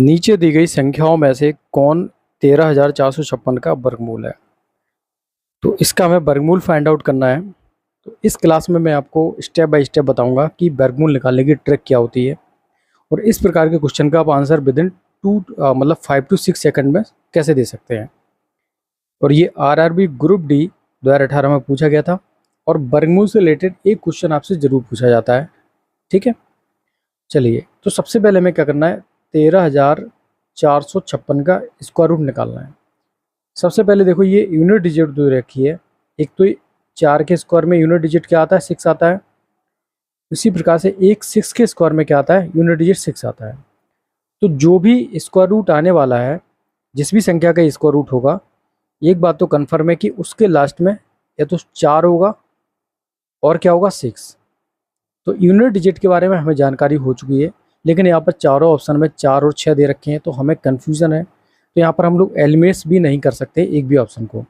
नीचे दी गई संख्याओं में से कौन 13,456 का वर्गमूल है। तो इसका हमें वर्गमूल फाइंड आउट करना है। तो इस क्लास में मैं आपको स्टेप बाय स्टेप बताऊंगा कि वर्गमूल निकालने की ट्रिक क्या होती है और इस प्रकार के क्वेश्चन का आप answer with in 5 to 6 second में कैसे दे सकते हैं। और ये आरआरबी ग्रुप डी 2018 में पूछा गया था और वर्गमूल से रिलेटेड एक क्वेश्चन आपसे ज़रूर पूछा जाता है। ठीक है, चलिए तो सबसे पहले हमें क्या करना है, 13,456 का स्क्वायर रूट निकालना है। सबसे पहले देखो ये यूनिट डिजिट दो रखी है, एक तो 4 के स्क्वायर में यूनिट डिजिट क्या आता है, 6 आता है। इसी प्रकार से एक 6 के स्क्वायर में क्या आता है, यूनिट डिजिट 6 आता है। तो जो भी स्क्वायर रूट आने वाला है, जिस भी संख्या का स्क्वायर रूट होगा, एक बात तो कन्फर्म है कि उसके लास्ट में या तो 4 होगा और क्या होगा 6। तो यूनिट डिजिट के बारे में हमें जानकारी हो चुकी है, लेकिन यहाँ पर चारों ऑप्शन में 4 और 6 दे रखे हैं तो हमें कन्फ्यूज़न है। तो यहाँ पर हम लोग एलिमिनेट्स भी नहीं कर सकते एक भी ऑप्शन को।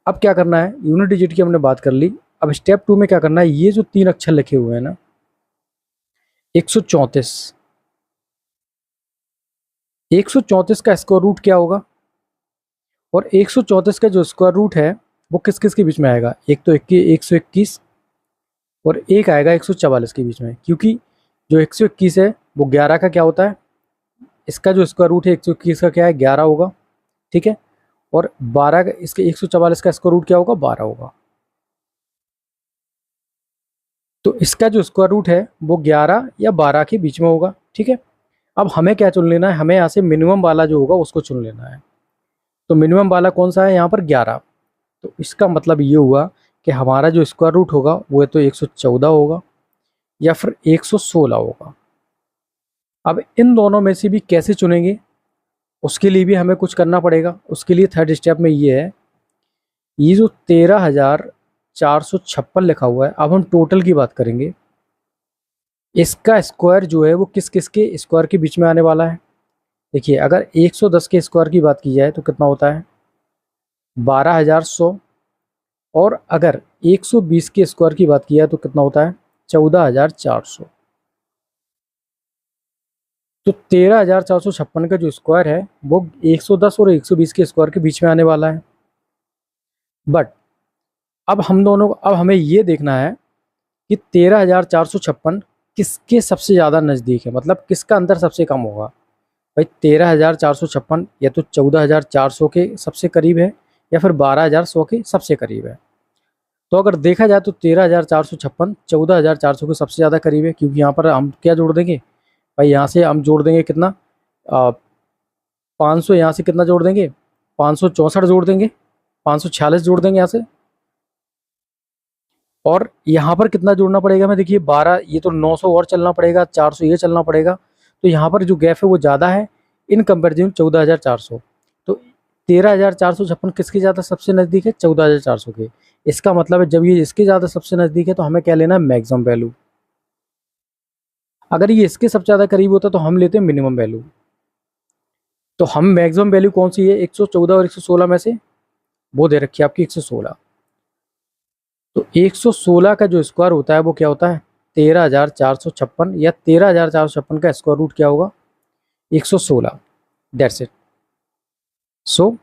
अब क्या करना है, यूनिट डिजिट की हमने बात कर ली। अब स्टेप 2 में क्या करना है, ये जो 3 अक्षर लिखे हुए हैं ना, 134, 134 का स्क्वायर रूट क्या होगा, और 134 का जो स्क्वायर रूट है वो किस किस के बीच में आएगा, एक तो 121 और एक आएगा 144 के बीच में, क्योंकि जो 121 है वो 11 का क्या होता है, इसका जो स्क्वायर रूट है 121 का क्या है, 11 होगा। ठीक है, और 12 का, इसके 144 का स्क्वायर रूट क्या होगा, 12 होगा। तो इसका जो स्क्वायर रूट है वो 11 या 12 के बीच में होगा। ठीक है, अब हमें क्या चुन लेना है, हमें यहाँ से मिनिमम वाला जो होगा उसको चुन लेना है। तो मिनिमम वाला कौन सा है, यहाँ पर 11। तो इसका मतलब ये हुआ कि हमारा जो स्क्वायर रूट होगा वो तो 114 होगा या फिर 116 होगा। अब इन दोनों में से भी कैसे चुनेंगे, उसके लिए भी हमें कुछ करना पड़ेगा। उसके लिए थर्ड स्टेप में ये है, ये जो 13,456 लिखा हुआ है, अब हम टोटल की बात करेंगे। इसका स्क्वायर जो है वो किस किस के स्क्वायर के बीच में आने वाला है। देखिए, अगर 110 के स्क्वायर की बात की जाए तो कितना होता है, 12,100। और अगर 120 के स्क्वायर की बात की जाए तो कितना होता है, 14,400। तो 13,456 का जो स्क्वायर है वो 110 और 120 के स्क्वायर के बीच में आने वाला है। बट अब हमें ये देखना है कि 13,456 किसके सबसे ज़्यादा नज़दीक है, मतलब किसका अंतर सबसे कम होगा। भाई 13,456 या तो 14,400 के सबसे करीब है या फिर 12,100 के सबसे करीब है। तो अगर देखा जाए तो 13,456 14,400 के सबसे ज़्यादा करीब है, क्योंकि यहाँ पर हम क्या जोड़ देंगे भाई, यहाँ से हम जोड़ देंगे कितना, 500, यहाँ से कितना जोड़ देंगे, 564 जोड़ देंगे, 546 जोड़ देंगे यहाँ से। और यहाँ पर कितना जोड़ना पड़ेगा हमें, देखिए 12, ये तो 900 और चलना पड़ेगा, 400 ये चलना पड़ेगा। तो यहाँ पर जो गैप है वो ज़्यादा है इन कंपेरिजन 14,400। तो 13,456 किसके ज़्यादा सबसे नज़दीक है, 14,400 के। इसका मतलब है जब ये इसके ज़्यादा सबसे नज़दीक है तो हमें क्या लेना है, मैक्सिमम वैल्यू। अगर ये इसके सबसे ज़्यादा करीब होता तो हम लेते हैं मिनिमम वैल्यू। तो हम मैक्सिमम वैल्यू कौन सी है, 114 और 116 में से वो दे रखी है आपकी 116। तो 116 का जो स्क्वायर होता है वो क्या होता है, 13,456, या 13,456 का स्क्वायर रूट क्या होगा, 116। That's it. So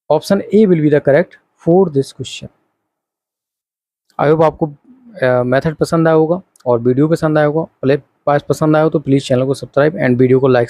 option A will be the correct for this question. I hope आपको मेथड पसंद आया होगा और वीडियो पसंद आया होगा। पसंद आया हो तो प्लीज़ चैनल को सब्सक्राइब एंड वीडियो को लाइक